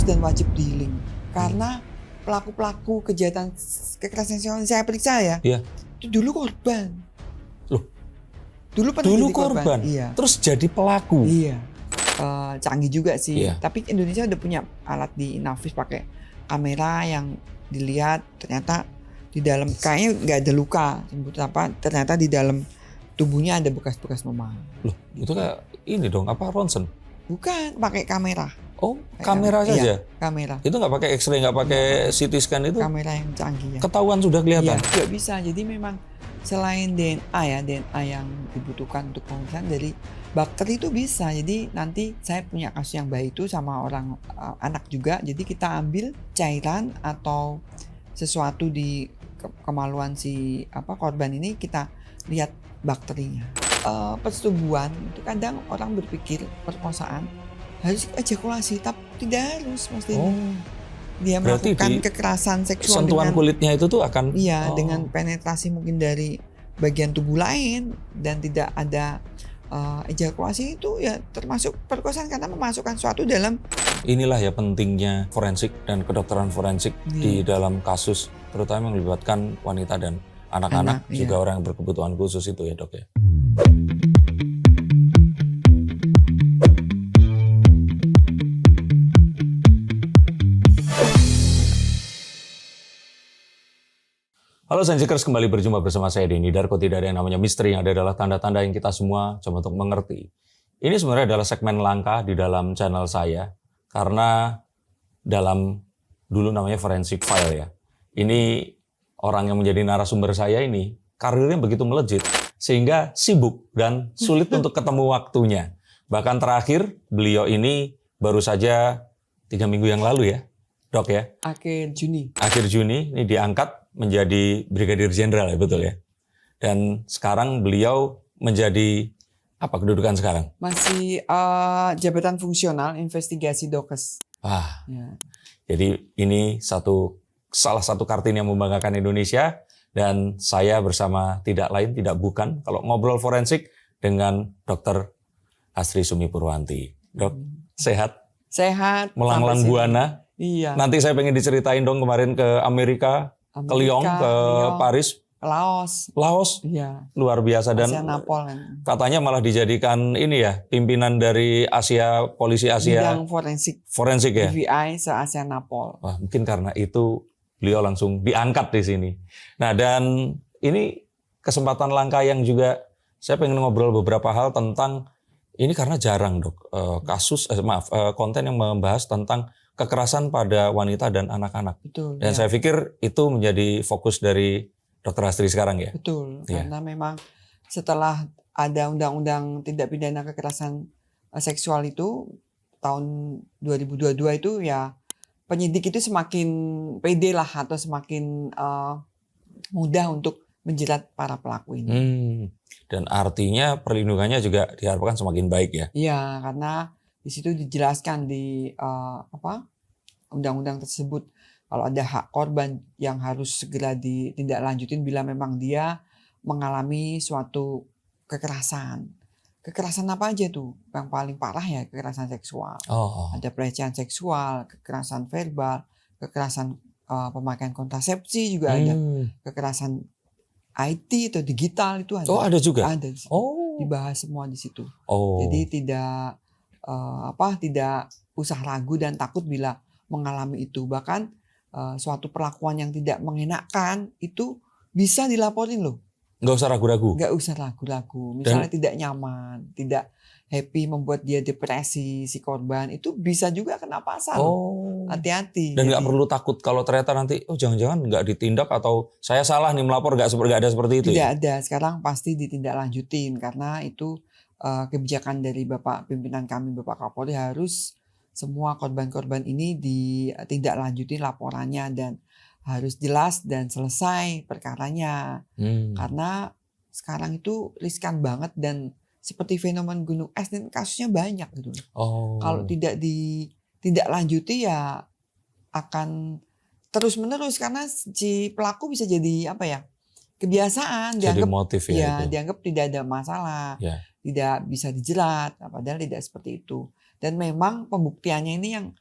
harus dan wajib di-healing. Karena pelaku-pelaku kejahatan kekerasan seksual yang saya periksa ya, itu dulu korban. Loh? Dulu pernah Dulu jadi korban. Iya. Terus jadi pelaku. Iya. Canggih juga sih. Iya. Tapi Indonesia udah punya alat di Inavis pakai kamera yang dilihat ternyata di dalam kayaknya nggak ada luka, ternyata di dalam tubuhnya ada bekas-bekas memar. Loh, itu kayak ini dong, apa ronsen? Bukan, pakai kamera. Oh, kamera saja? Iya, kamera. Itu nggak pakai X-ray, nggak pakai CT scan itu? Kamera yang canggih ya. Ketahuan sudah kelihatan? Iya, juga bisa. Jadi memang selain DNA yang dibutuhkan untuk pemeriksaan dari bakteri itu bisa. Jadi nanti saya punya kasus yang baik itu sama orang anak juga. Jadi kita ambil cairan atau sesuatu di kemaluan si korban ini, kita lihat bakterinya. Persetubuhan itu kadang orang berpikir perkosaan harus ejakulasi, tapi tidak harus mestinya. Dia melakukan kekerasan seksual sentuhan dengan kulitnya itu tuh akan dengan penetrasi mungkin dari bagian tubuh lain dan tidak ada ejakulasi, itu ya termasuk perkosaan karena memasukkan suatu dalam. Inilah ya pentingnya forensik dan kedokteran forensik di dalam kasus terutama yang melibatkan wanita dan anak-anak, juga orang yang berkebutuhan khusus itu ya, Dok ya. Halo Sensikers, kembali berjumpa bersama saya Denny Darko. Tidak ada yang namanya misteri, yang ada adalah tanda-tanda yang kita semua coba untuk mengerti. Ini sebenarnya adalah segmen langka di dalam channel saya, karena dalam dulu namanya Forensic File ya. Ini orang yang menjadi narasumber saya ini karirnya begitu melejit sehingga sibuk dan sulit untuk ketemu waktunya. Bahkan terakhir beliau ini baru saja 3 minggu yang lalu ya, Dok ya. Akhir Juni ini diangkat menjadi Brigadir Jenderal ya, betul ya. Dan sekarang beliau menjadi apa kedudukan sekarang? Masih jabatan fungsional investigasi Dokes. Ya. Jadi ini salah satu Kartini yang membanggakan Indonesia, dan saya bersama tidak lain tidak bukan kalau ngobrol forensik dengan Dr. Astri Sumi Purwanti. Dok, sehat? Sehat. Melanglang buana. Iya. Nanti saya pengen diceritain dong kemarin ke Amerika, ke Lyon, ke Paris. Laos. Iya. Luar biasa. Dan katanya malah dijadikan ini ya, pimpinan dari Asia, polisi Asia. Bidang forensik ya. FBI se-Asia Napol. Wah, mungkin karena itu beliau langsung diangkat di sini. Nah, dan ini kesempatan langka yang juga saya pengen ngobrol beberapa hal tentang ini karena jarang, Dok, konten yang membahas tentang kekerasan pada wanita dan anak-anak. Betul. Dan saya pikir itu menjadi fokus dari Dr. Astri sekarang ya. Betul. Karena memang setelah ada undang-undang tindak pidana kekerasan seksual itu tahun 2022 itu ya, penyidik itu semakin pede lah atau semakin mudah untuk menjerat para pelaku ini. Dan artinya perlindungannya juga diharapkan semakin baik ya. Iya, karena di situ dijelaskan di undang-undang tersebut kalau ada hak korban yang harus segera ditindaklanjutin bila memang dia mengalami suatu kekerasan. Kekerasan apa aja tuh? Yang paling parah ya kekerasan seksual. Ada pelecehan seksual, kekerasan verbal, kekerasan pemakaian kontrasepsi juga ada. Kekerasan IT atau digital itu ada. Ada juga? Ada. Dibahas semua di situ. Jadi tidak usah ragu dan takut bila mengalami itu. Bahkan suatu perlakuan yang tidak mengenakan itu bisa dilaporin loh. Nggak usah ragu-ragu? Nggak usah ragu-ragu. Misalnya tidak nyaman, tidak happy, membuat dia depresi si korban, itu bisa juga kena pasal. Hati-hati. Dan nggak perlu takut kalau ternyata nanti jangan-jangan nggak ditindak atau saya salah nih melapor, nggak ada seperti itu. Tidak ada. Sekarang pasti ditindaklanjutin karena itu kebijakan dari Bapak pimpinan kami, Bapak Kapolri, harus semua korban-korban ini ditindaklanjuti laporannya dan harus jelas dan selesai perkaranya. Karena sekarang itu riskan banget dan seperti fenomena gunung es dan kasusnya banyak gitu. Kalau tidak ditindaklanjuti ya akan terus-menerus karena si pelaku bisa jadi kebiasaan, jadi motif ya. Dianggap tidak ada masalah, tidak bisa dijerat, padahal tidak seperti itu. Dan memang pembuktiannya ini yang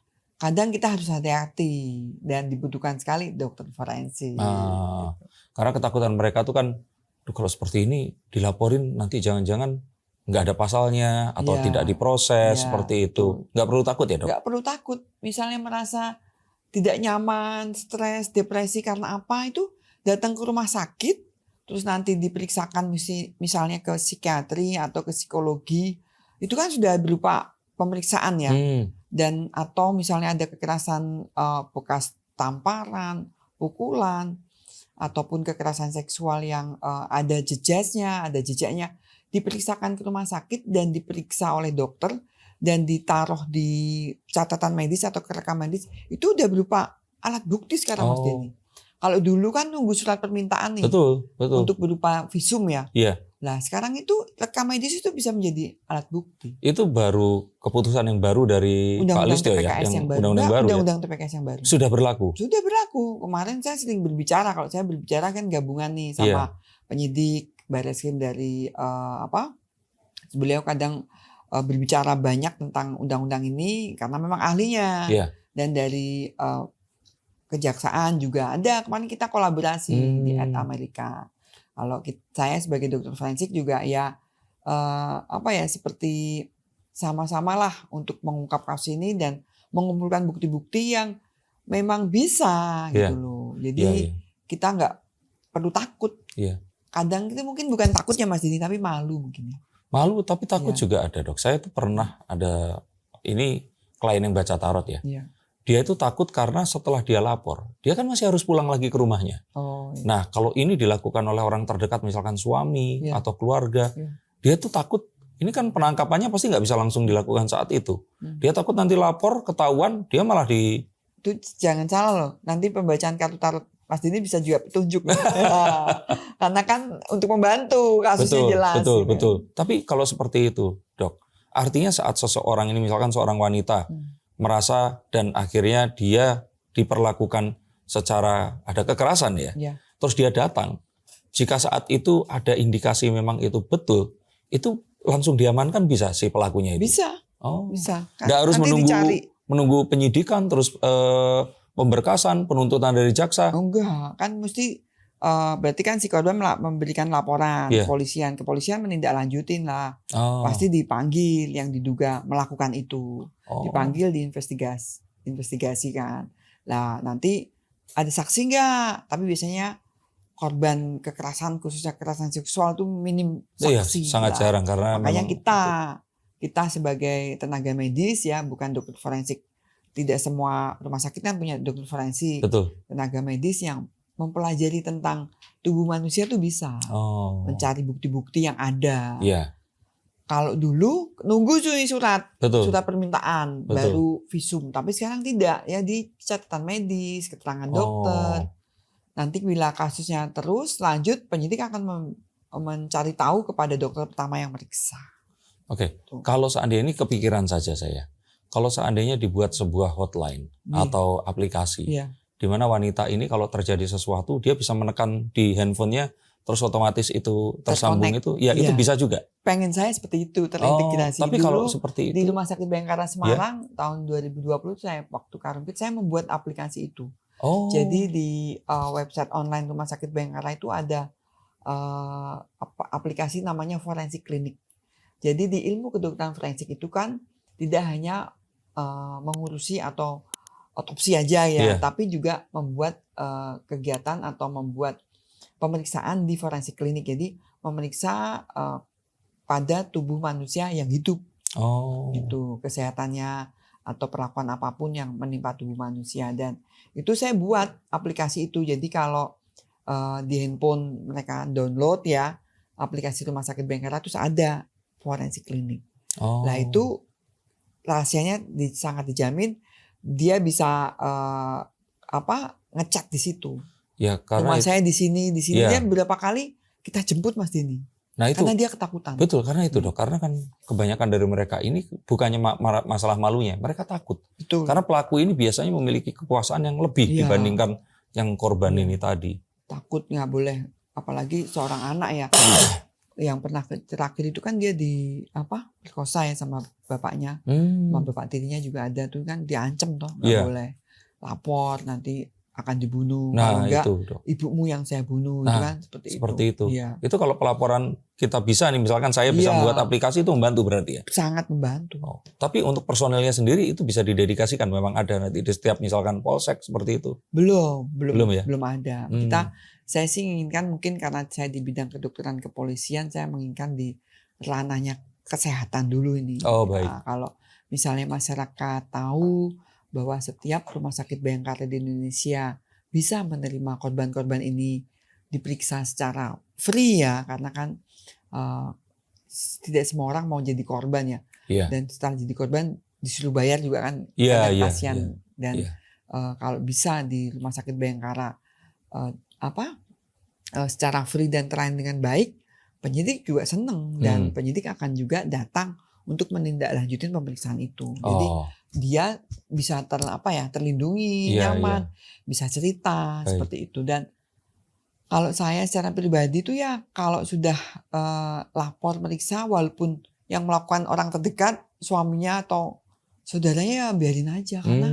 kadang kita harus hati-hati dan dibutuhkan sekali dokter forensik. Nah, karena ketakutan mereka tuh kan, "Duh, kalau seperti ini dilaporin nanti jangan-jangan nggak ada pasalnya atau Iya, tidak diproses iya, seperti betul. itu." Nggak perlu takut ya, Dok? Nggak perlu takut. Misalnya merasa tidak nyaman, stres, depresi karena apa, itu datang ke rumah sakit, terus nanti diperiksakan misalnya ke psikiatri atau ke psikologi, itu kan sudah berupa pemeriksaan ya. Dan atau misalnya ada kekerasan bekas tamparan, pukulan, ataupun kekerasan seksual yang ada jejaknya, diperiksakan ke rumah sakit dan diperiksa oleh dokter dan ditaruh di catatan medis atau rekam medis, itu udah berupa alat bukti sekarang Mas Denny. Kalau dulu kan nunggu surat permintaan nih Betul. untuk berupa visum ya. Iya. Nah sekarang itu rekam medis itu bisa menjadi alat bukti. Itu baru keputusan yang baru dari Pak Undang-undang Listio ya, TPKS yang baru. undang-undang baru ya? Undang-undang TPKS yang baru. Sudah berlaku? Sudah berlaku. Kemarin saya sering berbicara, kalau saya berbicara kan gabungan nih sama penyidik Barreskrim dari beliau kadang berbicara banyak tentang undang-undang ini karena memang ahlinya. Dan dari kejaksaan juga ada. Kemarin kita kolaborasi di Amerika. Kalau saya sebagai dokter forensik juga ya seperti sama-sama lah untuk mengungkap kasus ini dan mengumpulkan bukti-bukti yang memang bisa gitu loh. Jadi kita nggak perlu takut. Kadang kita mungkin bukan takutnya Mas Dini, tapi malu mungkin ya. Malu tapi takut juga ada, Dok. Saya tuh pernah ada ini klien yang baca tarot ya. Dia itu takut karena setelah dia lapor, dia kan masih harus pulang lagi ke rumahnya. Nah, kalau ini dilakukan oleh orang terdekat, misalkan suami atau keluarga, dia tuh takut. Ini kan penangkapannya pasti nggak bisa langsung dilakukan saat itu. Dia takut nanti lapor, ketahuan, dia malah Itu jangan salah loh. Nanti pembacaan kartu tarot Mas Dini bisa juga petunjuk. Karena kan untuk membantu kasusnya jelas. Betul. Tapi kalau seperti itu, Dok, artinya saat seseorang ini, misalkan seorang wanita, merasa dan akhirnya dia diperlakukan secara ada kekerasan ya. Terus dia datang. Jika saat itu ada indikasi memang itu betul, itu langsung diamankan bisa si pelakunya itu? Bisa. Bisa. Nggak harus menunggu penyidikan terus pemberkasan, penuntutan dari jaksa? Enggak, kan mesti berarti kan si korban memberikan laporan kepolisian menindaklanjutin lah. Pasti dipanggil yang diduga melakukan itu. Dipanggil diinvestigasi kan. Nah nanti ada saksi nggak? Tapi biasanya korban kekerasan, khususnya kekerasan seksual tuh minim saksi. Sangat jarang karena makanya kita sebagai tenaga medis ya, bukan dokter forensik. Tidak semua rumah sakit kan punya dokter forensik. Tenaga medis yang mempelajari tentang tubuh manusia tuh bisa mencari bukti-bukti yang ada. Kalau dulu nunggu surat permintaan baru visum, tapi sekarang tidak ya, di catatan medis, keterangan dokter. Nanti bila kasusnya terus lanjut, penyidik akan mencari tahu kepada dokter pertama yang meriksa. Kalau seandainya ini kepikiran saja saya, kalau seandainya dibuat sebuah hotline atau aplikasi, di mana wanita ini kalau terjadi sesuatu dia bisa menekan di handphonenya, terus otomatis itu tersambung itu bisa juga. Pengen saya seperti itu terintegrasi. Tapi dulu kalau seperti itu di Rumah Sakit Bayangkara Semarang tahun 2020 saya waktu Karumpit saya membuat aplikasi itu. Jadi di website online Rumah Sakit Bayangkara itu ada aplikasi namanya Forensik Klinik. Jadi di ilmu kedokteran forensik itu kan tidak hanya mengurusi atau otopsi aja ya, tapi juga membuat kegiatan atau membuat pemeriksaan di forensik klinik. Jadi memeriksa pada tubuh manusia yang hidup, itu kesehatannya atau perlakuan apapun yang menimpa tubuh manusia. Dan itu saya buat aplikasi itu. Jadi kalau di handphone mereka download ya aplikasi Rumah Sakit Bayangkara, terus ada forensik klinik. Nah itu rahasianya sangat dijamin. Dia bisa ngecek di situ. Rumah saya di sini dia beberapa kali kita jemput Mas Dini. Nah itu karena dia ketakutan. Betul, karena itu Dok, karena kan kebanyakan dari mereka ini bukannya masalah malunya, mereka takut. Betul. Karena pelaku ini biasanya memiliki kekuasaan yang lebih dibandingkan yang korban ini tadi. Takut nggak boleh, apalagi seorang anak ya. yang pernah terakhir itu kan dia perkosa ya sama bapaknya, sama bapak tirinya juga ada tuh kan diancam toh, nggak Iya. boleh lapor nanti akan dibunuh. Nah Kalau enggak itu, Dok. ibumu yang saya bunuh itu Nah, kan seperti itu. Iya, Itu kalau pelaporan kita bisa nih, misalkan saya bisa Iya. membuat aplikasi itu membantu berarti ya. sangat membantu. Oh, tapi untuk personelnya sendiri itu bisa didedikasikan, memang ada nanti di setiap misalkan polsek seperti itu. Belum ya? belum ada. Saya sih inginkan mungkin karena saya di bidang kedokteran kepolisian, saya menginginkan di ranahnya kesehatan dulu ini. Oh, baik. Kalau misalnya masyarakat tahu bahwa setiap rumah sakit Bayangkara di Indonesia bisa menerima korban-korban ini diperiksa secara free ya, karena kan tidak semua orang mau jadi korban ya. Iya. Dan setelah jadi korban disuruh bayar juga kan Iya, banyak iya, kasihan. iya. Dan Iya. kalau bisa di rumah sakit Bayangkara secara free dan terlayani dengan baik, penyidik juga senang dan penyidik akan juga datang untuk menindaklanjutin pemeriksaan itu. Jadi dia bisa terlindungi, nyaman, bisa cerita seperti itu. Dan kalau saya secara pribadi itu ya kalau sudah lapor meriksa, walaupun yang melakukan orang terdekat, suaminya atau saudaranya, ya biarin aja. Karena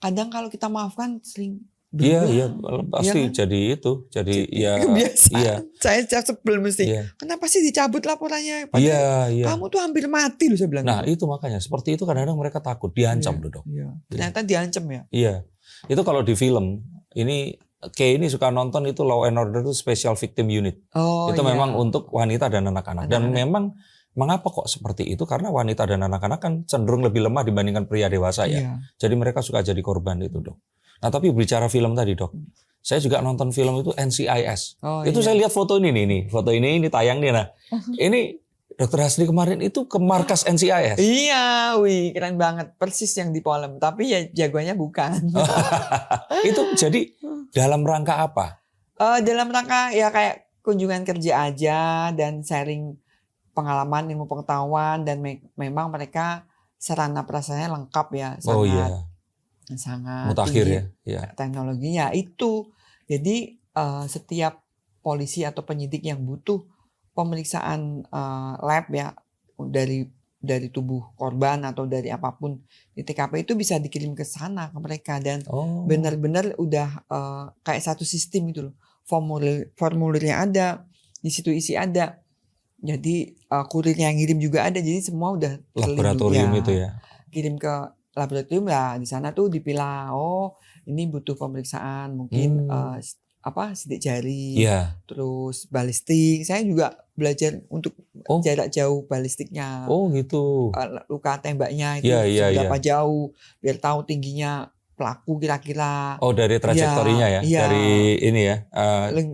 kadang kalau kita maafkan sering Iya, berulang. pasti Iya kan? jadi itu. Jadi ya Kebiasaan. iya. Saya sebel mesti. Iya. Kenapa sih dicabut laporannya? Iya, iya. Kamu tuh hampir mati loh, saya bilang. Nah, itu makanya seperti itu kadang-kadang mereka takut diancam loh, Dok. Iya. Ternyata diancam ya. Iya. Itu kalau di film ini ini suka nonton itu Law and Order itu Special Victim Unit. Itu memang untuk wanita dan anak-anak. Dan memang mengapa kok seperti itu? Karena wanita dan anak-anak kan cenderung lebih lemah dibandingkan pria dewasa ya. Iya. Jadi mereka suka jadi korban itu, Dok. Nah, tapi bicara film tadi, Dok. Saya juga nonton film itu NCIS. Itu saya lihat foto ini nih. Foto ini tayang nih. Nah, ini Dr. Hasri kemarin itu ke markas NCIS. Iya, wih, keren banget. Persis yang di Polem. Tapi ya jagoannya bukan. Itu jadi dalam rangka apa? Dalam rangka ya kayak kunjungan kerja aja dan sharing pengalaman, ilmu pengetahuan, dan memang mereka sarana perasaannya lengkap ya. Sangat mutakhir tinggi ya. Teknologinya itu. Jadi setiap polisi atau penyidik yang butuh pemeriksaan lab ya dari tubuh korban atau dari apapun di TKP itu bisa dikirim ke sana ke mereka, dan benar-benar udah kayak satu sistem gitu loh. Formulirnya ada, di situ isi ada. Jadi kurirnya yang ngirim juga ada, jadi semua udah laboratorium itu ya. Kirim ke laboratorium lah, di sana tuh dipilah, ini butuh pemeriksaan mungkin sidik jari, terus balistik. Saya juga belajar untuk jarak jauh balistiknya. Gitu. Luka tembaknya itu seberapa jauh, biar tahu tingginya pelaku kira-kira. Dari trajektorinya ya. Dari ini ya.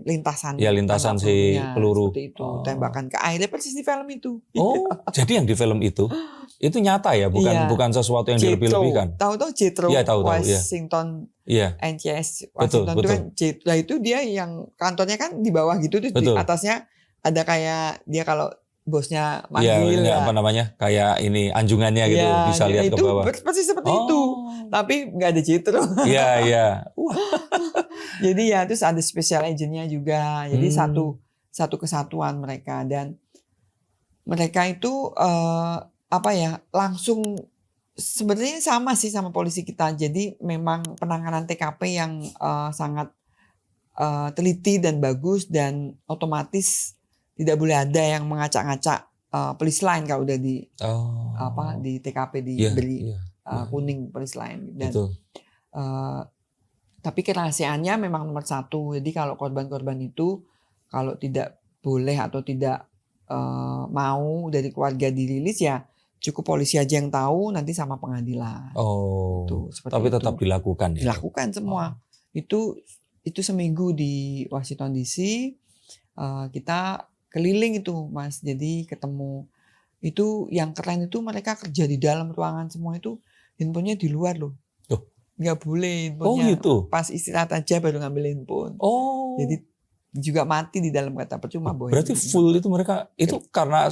Lintasan. Ya, lintasan si peluru. Seperti itu. Tembakan ke airnya persis di film itu. Jadi yang di film itu nyata ya, bukan sesuatu yang dilebih-lebihkan. Tahu Jethro Washington. Iya. NCIS Washington itu kan Jethro itu dia yang kantornya kan di bawah gitu, terus di atasnya ada kayak dia kalau bosnya manggil kayak ini anjungannya gitu, bisa lihat ke bawah. Persis seperti itu. Tapi nggak ada Jethro. Iya. Jadi ya terus ada special agentnya juga. Jadi satu kesatuan mereka, dan mereka itu langsung sebenarnya sama sih sama polisi kita. Jadi memang penanganan TKP yang sangat teliti dan bagus, dan otomatis tidak boleh ada yang mengacak-ngacak polis lain kalau udah di di TKP diberi kuning polis lain. Dan tapi kerahasiaannya memang nomor satu. Jadi kalau korban-korban itu kalau tidak boleh atau tidak mau dari keluarga dirilis, ya cukup polisi aja yang tahu, nanti sama pengadilan. Tapi tetap dilakukan ya. Dilakukan semua. Itu seminggu di Washington DC kita keliling itu, Mas. Jadi ketemu itu yang keren itu mereka kerja di dalam ruangan semua itu, handphonenya di luar loh. Nggak boleh handphonenya. Gitu. Pas istirahat aja baru ngambil handphone. Jadi juga mati di dalam, kata percuma boy. Berarti full itu mereka itu karena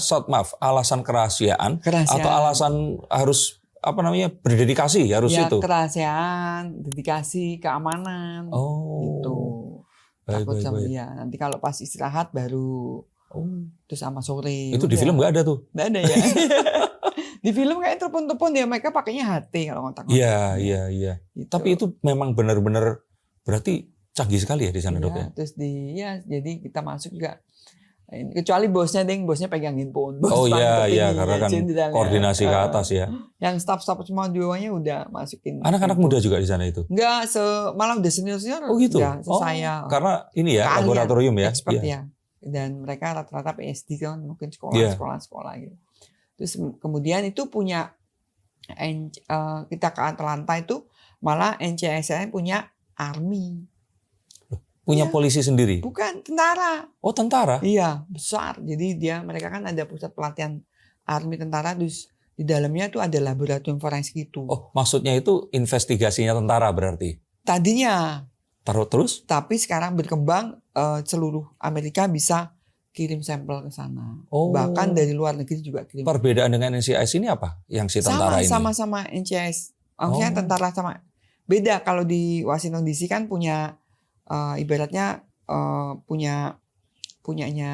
alasan kerahasiaan atau alasan harus berdedikasi harus itu. Kerahasiaan, dedikasi, keamanan. Gitu. Takut sama dia. Nanti kalau pas istirahat baru Oh, terus sama sore. itu di udah. film nggak ada tuh? Nggak ada ya. Di film kayak telepon-telepon dia mereka pakainya HT kalau ngotak-ngotak. Iya. Gitu. Tapi itu memang benar-benar berarti canggih sekali ya di sana, Dok ya? Terus jadi kita masuk juga. Kecuali bosnya pegang handphone. Bos Oh iya, petinggi, karena kan jenderalnya. koordinasi ke atas ya. Yang staff-staff semua duanya udah masukin. Anak-anak handphone. muda juga di sana itu? Enggak, malah udah senior-senior. Oh gitu? Udah, saya. Karena ini ya, keahlian, laboratorium ya? expert Iya. ya. Dan mereka rata-rata PSD kan, mungkin Iya. sekolah gitu. Terus kemudian itu punya, kita ke Atlanta itu malah NCSN punya army. Punya Iya. polisi sendiri? Bukan, tentara. Oh tentara? Iya, besar. Jadi mereka kan ada pusat pelatihan army tentara, terus di dalamnya tuh ada laboratorium forensik itu. Oh maksudnya itu investigasinya tentara berarti? Tadinya, Terus? tapi sekarang berkembang, seluruh Amerika bisa kirim sampel ke sana. Oh. Bahkan dari luar negeri juga kirim. Perbedaan dengan NCIS ini apa? Yang si tentara ini? Sama NCIS. Maksudnya tentara sama. Beda kalau di Washington DC kan punya, ibaratnya punyanya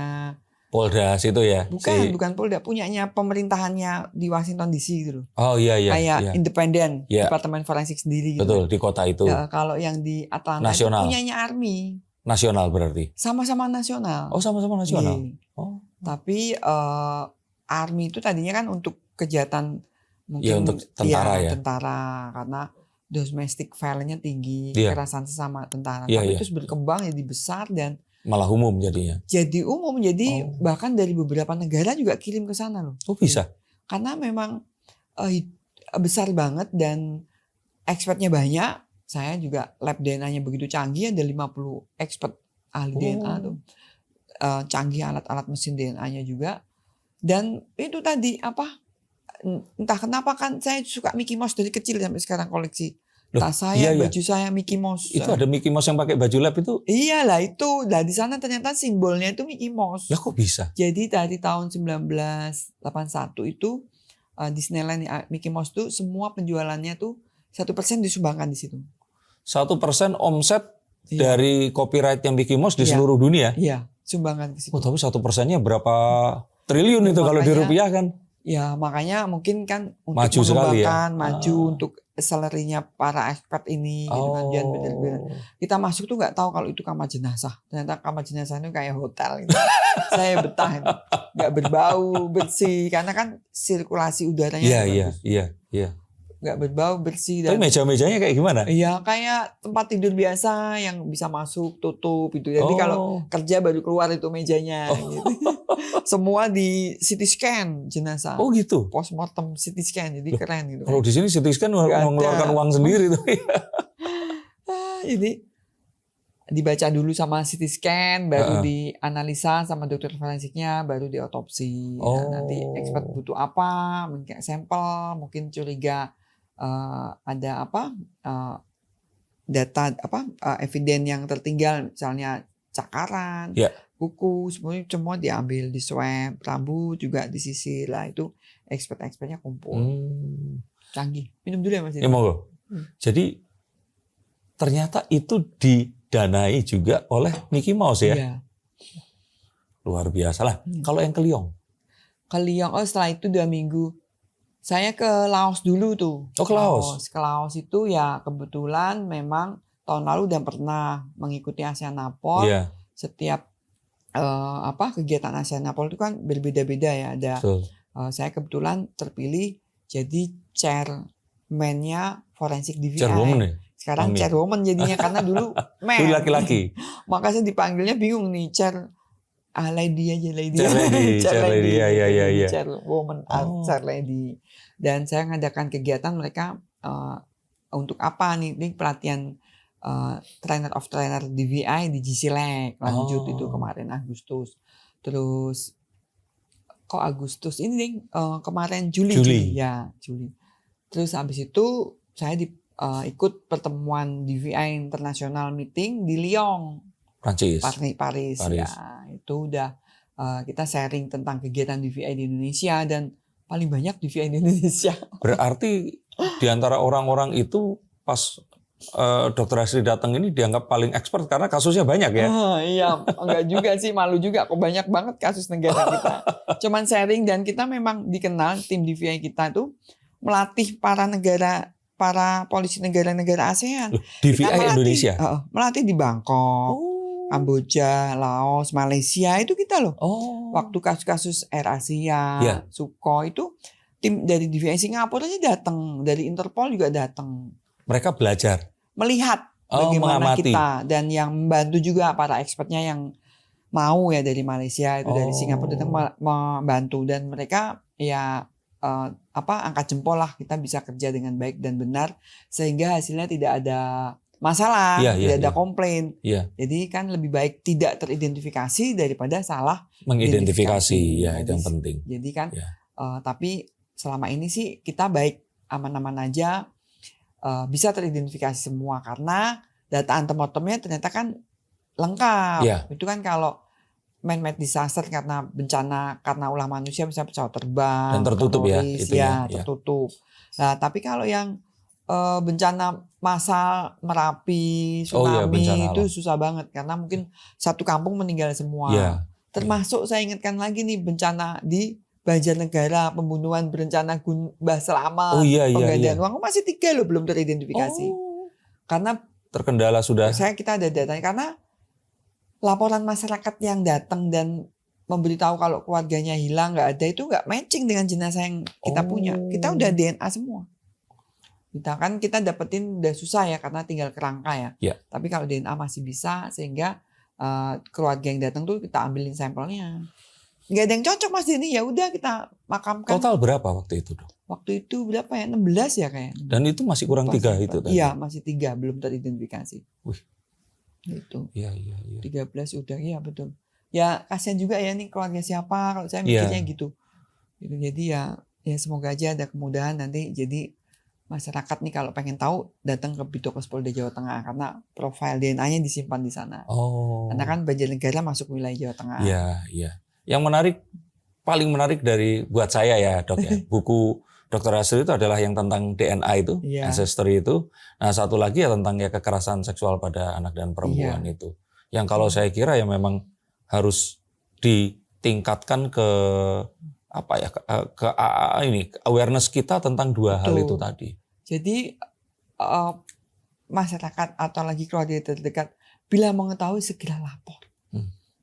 Polda situ ya? bukan Polda, punyanya pemerintahannya di Washington DC gitu loh. Oh iya. Kayak independen, Iya. departemen forensik sendiri gitu. Betul, di kota itu. Ya, kalau yang di Atlanta itu Nasional. punyanya army. Nasional berarti? Sama-sama nasional. Oh sama-sama nasional? Iya. Oh. Tapi army itu tadinya kan untuk kejahatan mungkin Ya untuk tentara ya? Tentara, karena domestic violence-nya tinggi, Iya. kekerasan sesama tentara. Iya, Tapi iya. terus berkembang jadi besar dan Malah umum jadinya? jadi umum. Jadi bahkan dari beberapa negara juga kirim ke sana loh. Oh bisa? Karena memang besar banget dan expertnya banyak. Saya juga lab DNA-nya begitu canggih, ada 50 expert ahli DNA tuh. Canggih alat-alat mesin DNA-nya juga. Dan itu tadi entah kenapa kan saya suka Mickey Mouse dari kecil sampai sekarang koleksi. Loh, Tas saya, iya. baju saya Mickey Mouse. Itu ada Mickey Mouse yang pakai baju lab itu? Iyalah itu. Nah di sana ternyata simbolnya itu Mickey Mouse. Ya kok bisa? Jadi dari tahun 1981 itu Disneyland Mickey Mouse tuh semua penjualannya tuh 1% disumbangkan di situ. 1% omset Iya. dari copyright yang Mickey Mouse di Iya. seluruh dunia? Iya, sumbangan ke situ. Oh tapi 1%-nya berapa triliun itu kalau Makanya- dirupiahkan? Ya makanya mungkin kan untuk Maju sekali ya? mengembangkan, maju untuk salary-nya para expert ini gitu kan. Jangan bener-bener. Kita masuk tuh nggak tahu kalau itu kamar jenazah. Ternyata kamar jenazah itu kayak hotel gitu. Saya betah itu. Nggak berbau, bersih. Karena kan sirkulasi udaranya bagus. Iya. Nggak berbau, bersih. Tapi Dan meja-mejanya kayak gimana? iya kayak tempat tidur biasa yang bisa masuk, tutup gitu. Jadi kalau kerja baru keluar itu mejanya. Gitu. Semua di CT scan jenazah. Oh gitu. Postmortem CT scan, jadi keren gitu. Kalau di sini CT scan mengeluarkan uang sendiri tuh. Jadi dibaca dulu sama CT scan, baru dianalisa sama dokter forensiknya, baru diotopsi. Nah, nanti expert butuh apa, mungkin sampel, mungkin curiga ada data eviden yang tertinggal, misalnya cakaran, kuku, semua diambil, di swab, rambut juga disisir lah, itu expert-expertnya kumpul. Canggih. Minum dulu ya Mas. Ya monggo. Jadi ternyata itu didanai juga oleh Mickey Mouse ya. Iya. Luar biasa lah. Kalau yang ke Lyon? Ke Lyon, setelah itu 2 minggu. Saya ke Laos dulu tuh. Oh ke Laos? Ke Laos itu ya kebetulan memang tahun lalu udah pernah mengikuti ASEAN Napol. Iya. Setiap kegiatan ASEAN Napol itu kan berbeda-beda ya. Ada saya kebetulan terpilih jadi chairman-nya forensik DVI. Chairwoman ya? Sekarang chairwoman jadinya karena dulu man. Dulu laki-laki. Makanya dipanggilnya bingung nih, lady aja, lady. Chair lady. Iya. Chairwoman, chair lady. Dan saya ngadakan kegiatan mereka untuk apa nih? Ini pelatihan trainer of trainer DVI di GCLEC lanjut itu kemarin Agustus. Terus kok Agustus ini nih kemarin Juli. Terus habis itu saya ikut pertemuan DVI International Meeting di Lyon, Paris. Ya, itu udah kita sharing tentang kegiatan DVI di Indonesia dan paling banyak DVI di Indonesia. Berarti di antara orang-orang itu pas Dokter Asri datang ini dianggap paling expert karena kasusnya banyak ya. Iya, enggak juga sih, malu juga. Kok banyak banget kasus negara kita. Cuman sharing, dan kita memang dikenal tim DVI kita tuh melatih para polisi negara-negara ASEAN. Loh, DVI Kita melatih, Indonesia. melatih di Bangkok, Oh. Kamboja, Laos, Malaysia, itu kita loh. Oh. Waktu kasus-kasus Air Asia, Ya. Sukhoi itu tim dari DVI Singapura aja datang, dari Interpol juga datang. Mereka belajar. Melihat Oh, bagaimana mengamati. kita, dan yang membantu juga para expertnya yang mau ya dari Malaysia itu dari Singapura datang membantu, dan mereka ya angkat jempol lah kita bisa kerja dengan baik dan benar sehingga hasilnya tidak ada masalah, tidak ada komplain. Iya. Jadi kan lebih baik tidak teridentifikasi daripada salah Mengidentifikasi, ya Jadi, itu yang penting. Jadi kan Ya. tapi selama ini sih kita baik, aman-aman aja, bisa teridentifikasi semua karena data antemortemnya ternyata kan lengkap. Ya. Itu kan kalau man-made disaster karena bencana, karena ulah manusia, misalnya pesawat terbang, Dan tertutup teroris, ya, tertutup. Nah, tapi kalau yang bencana massal Merapi, tsunami itu susah banget karena mungkin satu kampung meninggal semua. Ya. Termasuk saya ingatkan lagi nih bencana di Banjarnegara, pembunuhan berencana Mbah Selamat, penggandaan uang masih 3 loh belum teridentifikasi. Karena terkendala sudah. Kita ada datanya karena laporan masyarakat yang datang dan memberitahu kalau keluarganya hilang, nggak ada, itu nggak matching dengan jenazah yang kita punya. Kita udah DNA semua. Kita dapetin udah susah ya karena tinggal kerangka ya. Ya. Tapi kalau DNA masih bisa, sehingga keluarga yang datang tuh kita ambilin sampelnya. Nggak ada yang cocok Mas Denny, ya udah kita makamkan. Total berapa waktu itu, Dok? Waktu itu berapa ya? 16 ya kayaknya. Dan itu masih kurang 3 itu tadi. Iya, masih 3 belum teridentifikasi. Wih. Gitu. Iya. 13 udah, iya betul. Ya kasihan juga ya nih keluarga siapa, kalau saya mikirnya gitu. Jadi ya semoga aja ada kemudahan nanti, jadi masyarakat nih kalau pengen tahu datang ke Bidokes Polda Jawa Tengah karena profil DNA-nya disimpan di sana. Oh. Karena kan Banjarnegara masuk wilayah Jawa Tengah. Iya. Yang paling menarik buat saya ya, Dok ya. Buku Dr. Asri itu adalah yang tentang DNA itu, ancestry itu. Nah, satu lagi ya tentang ya kekerasan seksual pada anak dan perempuan itu. Yang kalau saya kira ya memang harus ditingkatkan ke awareness kita tentang dua hal itu tadi. Jadi masyarakat atau lagi keluarga terdekat bila mengetahui segera lapor.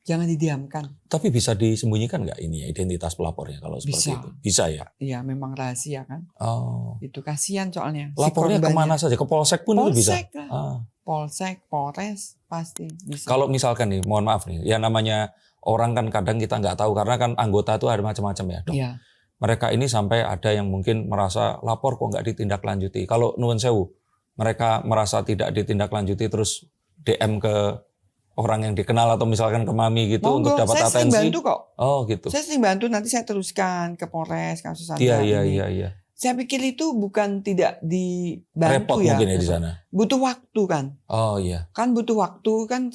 Jangan didiamkan. Tapi bisa disembunyikan nggak ini ya identitas pelapornya kalau seperti itu? Bisa ya? Iya, memang rahasia kan. Oh. Itu kasihan soalnya. Lapornya kemana saja? Ke polsek pun itu bisa? Polsek lah. Polsek, Polres pasti bisa. Kalau misalkan nih, mohon maaf nih, ya namanya orang kan kadang kita nggak tahu karena kan anggota itu ada macam-macam ya, Dok. Iya. Mereka ini sampai ada yang mungkin merasa lapor kok nggak ditindaklanjuti. Kalau nuwun sewu, mereka merasa tidak ditindaklanjuti terus DM ke orang yang dikenal atau misalkan ke mami gitu untuk dapat atensi. Saya sering bantu kok. Oh gitu. Saya sering bantu, nanti saya teruskan ke Polres kasus Anda ini. Iya. Saya pikir itu bukan tidak dibantu. Repot ya. Mungkin ya di sana. Butuh waktu kan. Oh iya. Kan butuh waktu kan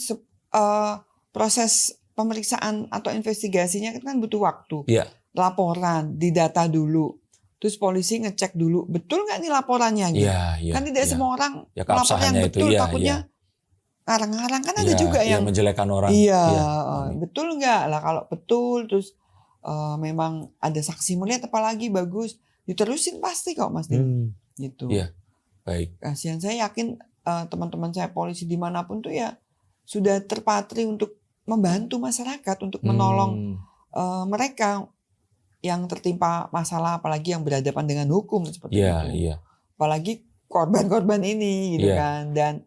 proses pemeriksaan atau investigasinya kan butuh waktu. Iya. Laporan, didata dulu. Terus polisi ngecek dulu, betul nggak nih laporannya? Iya. Kan tidak semua orang ya, melapor yang betul, itu, takutnya ngarang-ngarang kan ada juga yang menjelekan orang. Iya, betul nggak lah, kalau betul terus memang ada saksi melihat apalagi bagus, diterusin pasti kok Mas Din. Gitu. Iya, baik. Kasihan, saya yakin teman-teman saya polisi dimanapun tuh ya sudah terpatri untuk membantu masyarakat, untuk menolong mereka yang tertimpa masalah, apalagi yang berhadapan dengan hukum seperti itu. Iya. Apalagi korban-korban ini gitu kan. Dan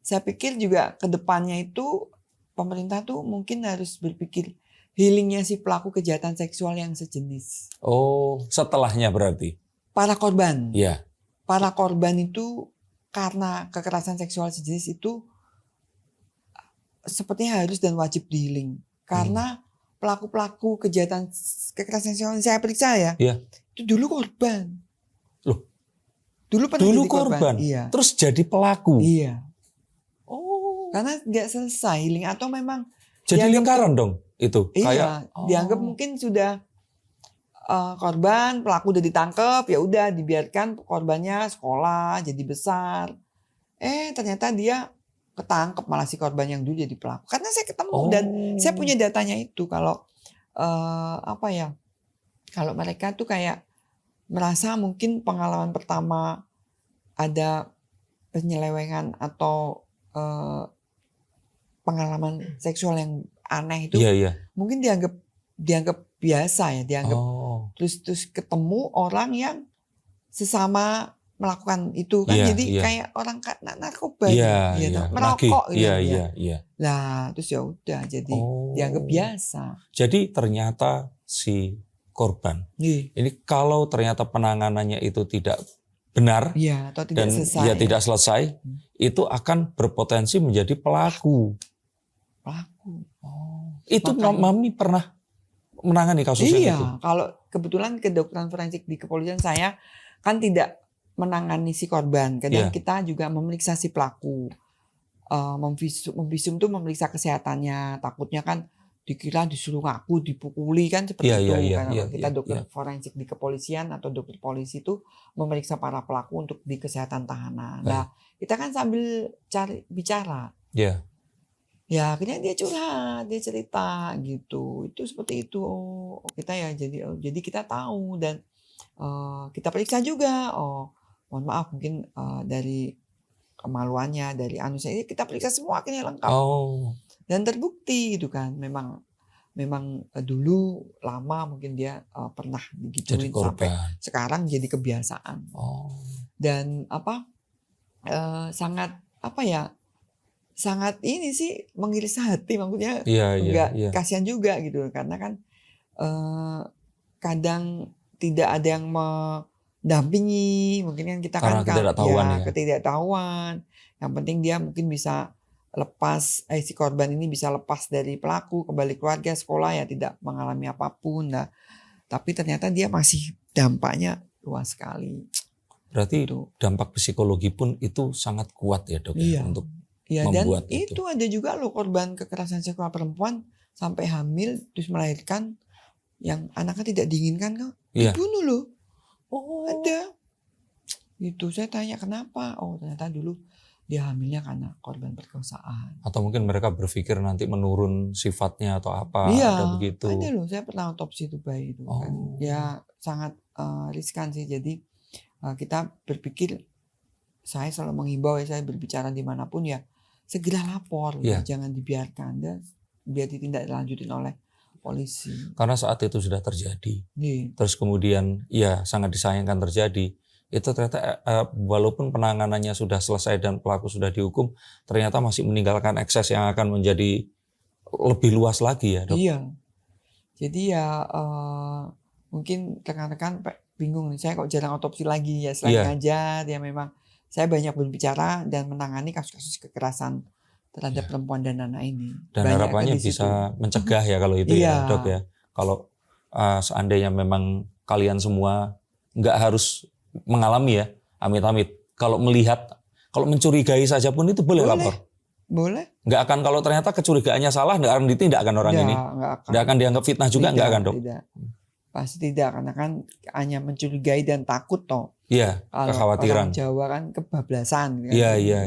saya pikir juga ke depannya itu pemerintah tuh mungkin harus berpikir healingnya si pelaku kejahatan seksual yang sejenis. Oh, setelahnya berarti? Para korban. Iya. Para korban itu karena kekerasan seksual sejenis itu sepertinya harus dan wajib di healing. Karena pelaku-pelaku kejahatan kekerasan seksual yang saya periksa ya, itu dulu korban. Loh? Dulu jadi korban? Iya. Terus jadi pelaku? Iya. Karena nggak selesai healing atau memang jadi lingkaran dong itu. Iya, dianggap mungkin sudah korban, pelaku udah ditangkap, ya udah dibiarkan korbannya sekolah jadi besar. Ternyata dia ketangkep malah si korban yang dulu jadi pelaku. Karena saya ketemu dan saya punya datanya itu kalau kalau mereka tuh kayak merasa mungkin pengalaman pertama ada penyelewengan atau pengalaman seksual yang aneh itu mungkin dianggap biasa ya, terus ketemu orang yang sesama melakukan itu kan, jadi kayak orang narkoba merokok Nah, terus ya udah jadi dianggap biasa. Jadi ternyata si korban ini kalau ternyata penanganannya itu tidak benar atau tidak dan selesai, tidak selesai, itu akan berpotensi menjadi pelaku. Itu Mami pernah menangani kasus itu? Iya, kalau kebetulan kedokteran forensik di kepolisian saya kan tidak menangani si korban. Kadang kita juga memeriksa si pelaku. Memvisum tuh memeriksa kesehatannya. Takutnya kan dikira disuruh ngaku, dipukuli kan seperti itu. Karena kita dokter forensik di kepolisian atau dokter polisi itu memeriksa para pelaku untuk di kesehatan tahanan. Nah, kita kan sambil bicara. Ya akhirnya dia curhat, dia cerita gitu. Itu seperti itu. Kita ya jadi kita tahu dan kita periksa juga. Mohon maaf mungkin dari kemaluannya, dari anusnya, kita periksa semua akhirnya lengkap. Dan terbukti gitu kan, memang dulu lama mungkin dia pernah digituin sampai sekarang jadi kebiasaan. Dan sangat ini sih mengiris hati, maksudnya kasihan juga gitu, karena kan kadang tidak ada yang mendampingi, mungkin kan kita karena ketidaktahuan. Yang penting dia mungkin bisa lepas, si korban ini bisa lepas dari pelaku, kembali keluarga, sekolah, ya tidak mengalami apapun. Nah, tapi ternyata dia masih dampaknya luas sekali. Berarti dampak psikologi pun itu sangat kuat ya dok untuk membuat dan itu ada juga loh korban kekerasan seksual perempuan sampai hamil terus melahirkan yang anaknya tidak diinginkan kok dibunuh loh. Ada. Itu saya tanya kenapa? Ternyata dulu dia hamilnya karena korban perkosaan. Atau mungkin mereka berpikir nanti menurun sifatnya atau apa? Ada begitu. Ada loh. Saya pernah otopsi itu bayi itu kan. Ya sangat riskan sih. Jadi kita berpikir, saya selalu menghimbau saya berbicara dimanapun ya segera lapor, jangan dibiarkan dan biar ditindaklanjutin oleh polisi. Karena saat itu sudah terjadi, terus kemudian sangat disayangkan terjadi. Itu ternyata walaupun penanganannya sudah selesai dan pelaku sudah dihukum, ternyata masih meninggalkan ekses yang akan menjadi lebih luas lagi ya dok. Jadi mungkin rekan-rekan bingung nih, saya kok jarang otopsi lagi ya, selain ngajar ya, memang saya banyak berbicara dan menangani kasus-kasus kekerasan terhadap perempuan dan anak ini. Dan harapannya bisa mencegah ya kalau itu ya dok ya. Kalau seandainya memang kalian semua nggak harus mengalami ya, amit-amit. Kalau mencurigai saja pun itu boleh lapor. Boleh. Nggak akan, kalau ternyata kecurigaannya salah, nggak akan ditindak kan orang ini. Nggak akan dianggap fitnah juga, nggak akan dok. Tidak. Pasti tidak, karena kan hanya mencurigai dan takut toh. Kekhawatiran. Orang Jawa kan kebablasan. Iya.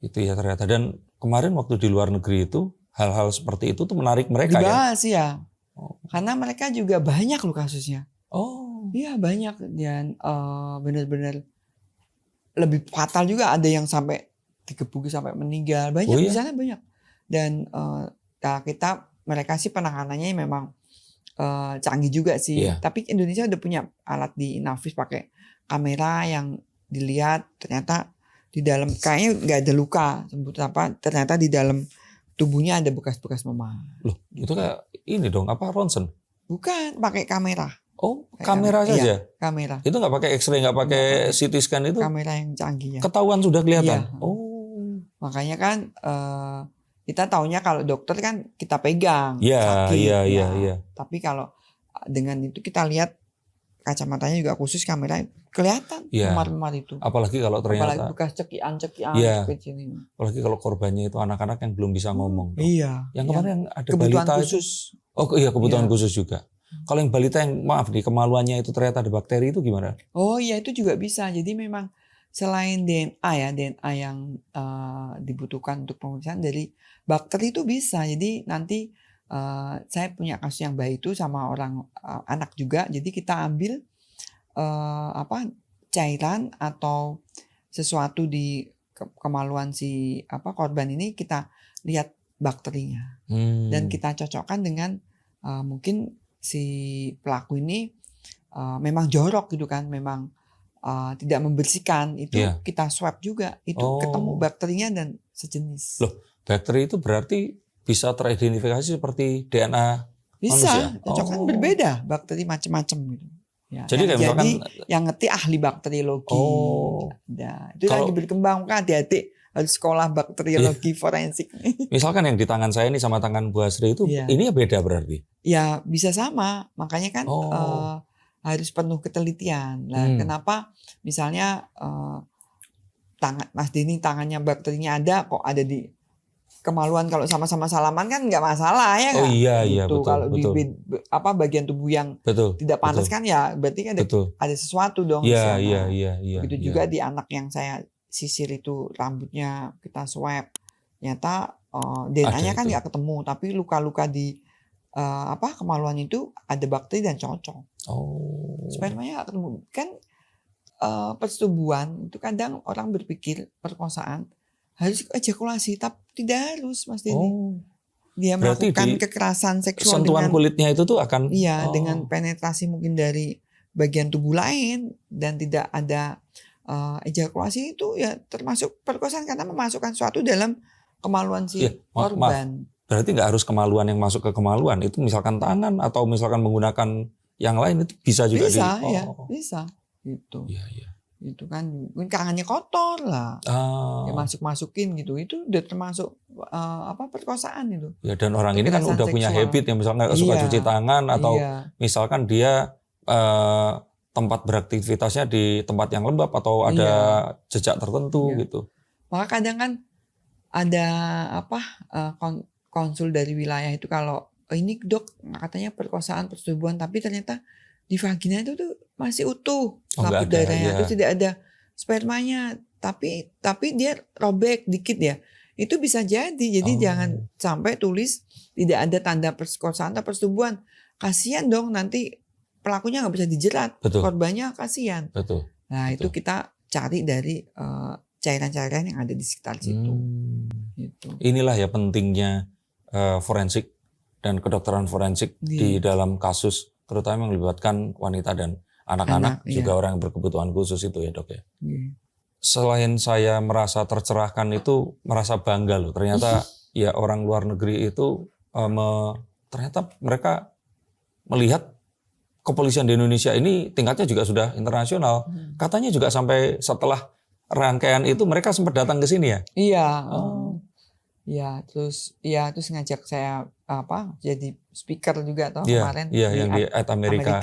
Itu ya ternyata. Dan kemarin waktu di luar negeri itu hal-hal seperti itu tuh menarik mereka dibahas ya. Karena mereka juga banyak loh kasusnya. Iya banyak, dan benar-benar lebih fatal juga, ada yang sampai digebuki sampai meninggal. Banyak di sana banyak. Dan mereka sih penanganannya memang canggih juga sih. Tapi Indonesia udah punya alat di Inavis pakai kamera yang dilihat ternyata di dalam kayaknya nggak ada luka, ternyata di dalam tubuhnya ada bekas-bekas memar. Loh, itu kayak ini dong, ronsen? Bukan, pakai kamera. Kamera saja? Iya, kamera. Itu nggak pakai X-ray, nggak pakai CT scan itu? Kamera yang canggih ya. Ketahuan sudah kelihatan? Makanya kan kita taunya kalau dokter kan kita pegang Iya. Tapi kalau dengan itu kita lihat kacamatanya juga khusus, kamera kelihatan memar-memar itu. Apalagi kalau ternyata bekas cekian seperti ini. Apalagi kalau korbannya itu anak-anak yang belum bisa ngomong. Yang kemarin ada kebutuhan balita khusus. Kebutuhan khusus juga. Kalau yang balita yang kemaluannya itu ternyata ada bakteri, itu gimana? Itu juga bisa. Jadi memang selain DNA ya, DNA yang dibutuhkan untuk pemeriksaan dari bakteri itu bisa. Jadi nanti saya punya kasus yang baik itu sama orang anak juga. Jadi kita ambil cairan atau sesuatu di kemaluan si korban ini, kita lihat bakterinya dan kita cocokkan dengan mungkin si pelaku ini memang jorok gitu kan, memang tidak membersihkan itu, Iya. kita swab juga itu ketemu bakterinya dan sejenis. Loh, bakteri itu berarti bisa teridentifikasi seperti DNA Bisa, manusia? cocokkan berbeda bakteri macam-macam gitu. Ya, Jadi kayak misalkan yang ngerti ahli bakteriologi. Itu lagi berkembang, kan hati-hati harus sekolah bakteriologi forensik. Misalkan yang di tangan saya ini sama tangan Bu Asri itu ini ya beda berarti? Ya bisa sama, makanya kan harus penuh ketelitian. Nah, kenapa misalnya tangan Mas Denny tangannya bakterinya ada, kok ada di kemaluan, kalau sama-sama salaman kan nggak masalah ya kan? Oh iya gitu. Betul. Kalau di bagian tubuh yang tidak pantas kan ya berarti kan ada sesuatu dong. Iya. Begitu juga di anak yang saya sisir itu rambutnya kita swab, ternyata DNA-nya kan nggak ketemu, tapi luka-luka di kemaluan itu ada bakteri dan cocok. Spermanya nggak ketemu kan. Persetubuhan itu kadang orang berpikir perkosaan harus ejakulasi, tapi tidak harus, Mas Denny. Dia melakukan kekerasan seksual sentuhan dengan kulitnya itu tuh akan dengan penetrasi mungkin dari bagian tubuh lain dan tidak ada ejakulasi, itu ya termasuk perkosaan karena memasukkan sesuatu dalam kemaluan si korban. Berarti nggak harus kemaluan yang masuk ke kemaluan, itu misalkan tangan atau misalkan menggunakan yang lain itu bisa juga. Bisa gitu. Iya. Itu kan mungkin tangannya kotor lah, ya masukin gitu, itu udah termasuk perkosaan itu. Ya, dan orang ini kan udah punya habit yang misalnya suka cuci tangan atau misalkan dia tempat beraktivitasnya di tempat yang lembab atau ada jejak tertentu gitu. Maka kadang kan ada konsul dari wilayah itu, kalau ini dok katanya perkosaan persetubuhan, tapi ternyata di vagina itu tuh masih utuh selaput darahnya, itu tidak ada spermanya, tapi dia robek dikit ya, itu bisa jadi jangan sampai tulis tidak ada tanda perkosaan atau persetubuhan, kasihan dong, nanti pelakunya nggak bisa dijerat, korbannya kasihan. Nah itu kita cari dari cairan-cairan yang ada di sekitar situ. Gitu. Inilah ya pentingnya forensik dan kedokteran forensik di dalam kasus terutama yang melibatkan wanita dan anak-anak, juga orang yang berkebutuhan khusus itu ya dok ya. Selain saya merasa tercerahkan itu, merasa bangga loh. Ternyata ya orang luar negeri itu ternyata mereka melihat kepolisian di Indonesia ini tingkatnya juga sudah internasional. Katanya juga sampai setelah rangkaian itu mereka sempat datang ke sini ya? Iya. Terus ngajak saya jadi speaker juga kemarin. Iya, yang di Amerika.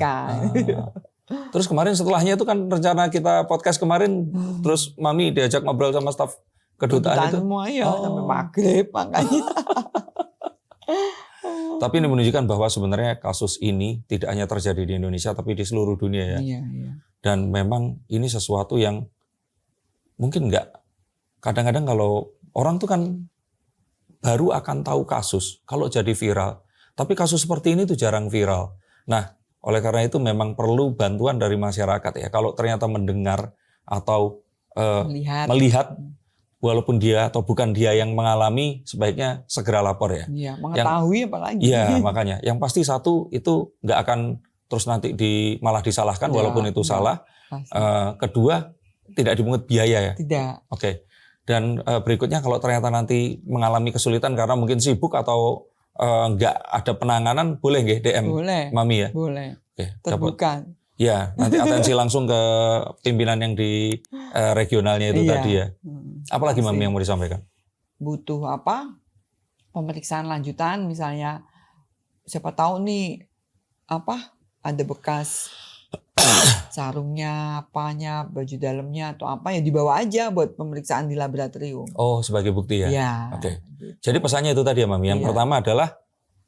Terus kemarin setelahnya itu kan rencana kita podcast kemarin, terus Mami diajak ngobrol sama staf kedutaan itu. Semua sampai maghrib makanya. Tapi ini menunjukkan bahwa sebenarnya kasus ini tidak hanya terjadi di Indonesia tapi di seluruh dunia ya. Iya. Dan memang ini sesuatu yang mungkin kadang-kadang kalau orang tuh kan baru akan tahu kasus kalau jadi viral. Tapi kasus seperti ini tuh jarang viral. Nah, oleh karena itu memang perlu bantuan dari masyarakat ya. Kalau ternyata mendengar atau melihat walaupun dia atau bukan dia yang mengalami, sebaiknya segera lapor ya. Iya, mengetahui apalagi. Iya, makanya. Yang pasti satu, itu nggak akan terus nanti malah disalahkan walaupun itu salah. Kedua, tidak dipungut biaya ya. Tidak. Oke. Dan berikutnya kalau ternyata nanti mengalami kesulitan karena mungkin sibuk atau nggak ada penanganan, boleh nggih DM Mami ya? Boleh. Oke, terbuka. Ya, nanti atensi langsung ke pimpinan yang di regionalnya itu tadi ya. Apalagi Mami yang mau disampaikan? Butuh pemeriksaan lanjutan, misalnya siapa tahu nih ada bekas sarungnya, baju dalamnya atau apa ya, dibawa aja buat pemeriksaan di laboratorium. Oh, sebagai bukti ya? Iya. Oke. Jadi pesannya itu tadi ya Mami. Yang pertama adalah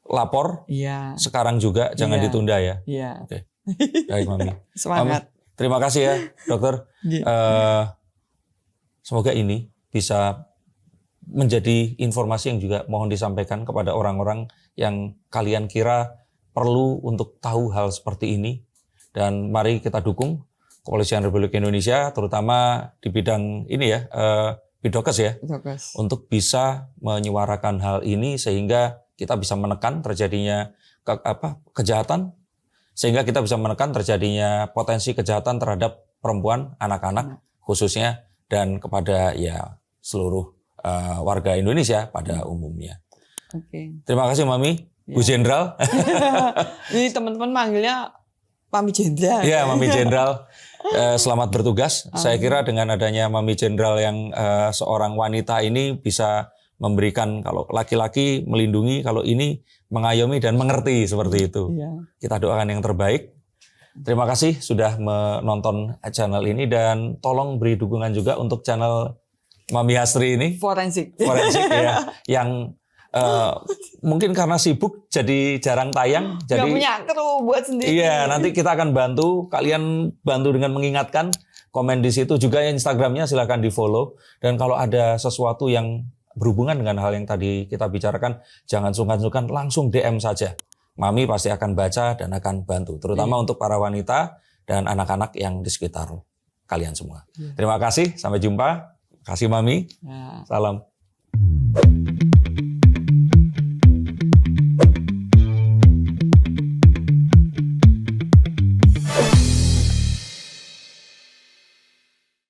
lapor. Iya. Sekarang juga, jangan ditunda ya. Iya. Oke. Baik Mami. Semangat. Mami, terima kasih ya dokter. semoga ini bisa menjadi informasi yang juga mohon disampaikan kepada orang-orang yang kalian kira perlu untuk tahu hal seperti ini. Dan mari kita dukung Kepolisian Republik Indonesia, terutama di bidang ini ya, Bidokes ya, Dokes. untuk bisa menyuarakan hal ini sehingga kita bisa menekan terjadinya kejahatan, sehingga kita bisa menekan terjadinya potensi kejahatan terhadap perempuan, anak-anak khususnya, dan kepada ya seluruh warga Indonesia pada umumnya. Oke. Terima kasih Mami, Bu Ya. Jenderal. Ini teman-teman manggilnya Mami Jenderal. Ya, Mami Jenderal. Selamat bertugas. Saya kira dengan adanya Mami Jenderal yang seorang wanita ini bisa memberikan, kalau laki-laki melindungi, kalau ini mengayomi dan mengerti seperti itu. Iya. Kita doakan yang terbaik. Terima kasih sudah menonton channel ini dan tolong beri dukungan juga untuk channel Mami Hastri ini, Forensik. Forensik ya, yang mungkin karena sibuk jadi jarang tayang. Gak Jadi punya kru buat sendiri. iya, nanti kita akan bantu, kalian bantu dengan mengingatkan, komen di situ juga Instagramnya silahkan di follow. Dan kalau ada sesuatu yang berhubungan dengan hal yang tadi kita bicarakan, jangan sungkan-sungkan, langsung DM saja. Mami pasti akan baca dan akan bantu, terutama untuk para wanita dan anak-anak yang di sekitar kalian semua. Terima kasih, sampai jumpa. Kasih Mami, Ya. salam.